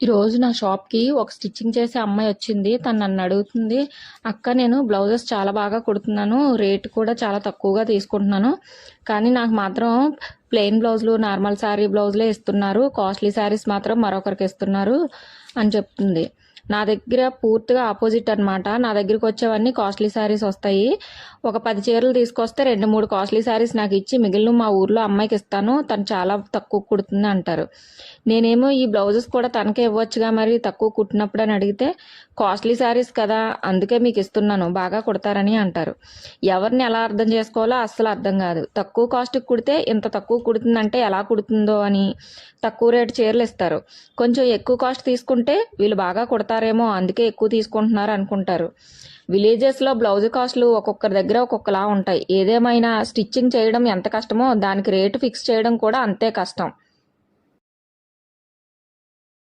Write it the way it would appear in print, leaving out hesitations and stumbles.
ఈరోజు నా షాప్కి ఒక స్టిచ్చింగ్ చేసే అమ్మాయి వచ్చింది. తను నన్ను అడుగుతుంది, అక్క నేను బ్లౌజెస్ చాలా బాగా కుడుతున్నాను, రేట్ కూడా చాలా తక్కువగా తీసుకుంటున్నాను, కానీ నాకు మాత్రం ప్లెయిన్ బ్లౌజులు నార్మల్ శారీ బ్లౌజులే ఇస్తున్నారు, కాస్ట్లీ శారీస్ మాత్రం మరొకరికి ఇస్తున్నారు అని చెప్తుంది. నా దగ్గర పూర్తిగా ఆపోజిట్ అనమాట. నా దగ్గరికి వచ్చేవన్నీ కాస్ట్లీ శారీస్ వస్తాయి. ఒక 10 చీరలు తీసుకొస్తే 2-3 కాస్ట్లీ శారీస్ నాకు ఇచ్చి మిగిలిన మా ఊర్లో అమ్మాయికి ఇస్తాను, తను చాలా తక్కువ కుడుతుంది అంటారు. నేనేమో ఈ బ్లౌజెస్ కూడా తనకే ఇవ్వచ్చుగా మరి తక్కువ కుట్టినప్పుడు అని అడిగితే, కాస్ట్లీ శారీస్ కదా అందుకే మీకు ఇస్తున్నాను, బాగా కుడతారని అంటారు. ఎవరిని ఎలా అర్థం చేసుకోవాలో అస్సలు అర్థం కాదు. తక్కువ కాస్ట్కి కుడితే ఇంత తక్కువ కుడుతుందంటే ఎలా కుడుతుందో అని తక్కువ రేటు చీరలు ఇస్తారు. కొంచెం ఎక్కువ కాస్ట్ తీసుకుంటే వీళ్ళు బాగా కుడతారేమో అందుకే ఎక్కువ తీసుకుంటున్నారు అనుకుంటారు. విలేజెస్లో బ్లౌజ్ కాస్ట్లు ఒక్కొక్కరి దగ్గర ఒక్కొక్కలా ఉంటాయి. ఏదేమైనా స్టిచ్చింగ్ చేయడం ఎంత కష్టమో దానికి రేటు ఫిక్స్ చేయడం కూడా అంతే కష్టం.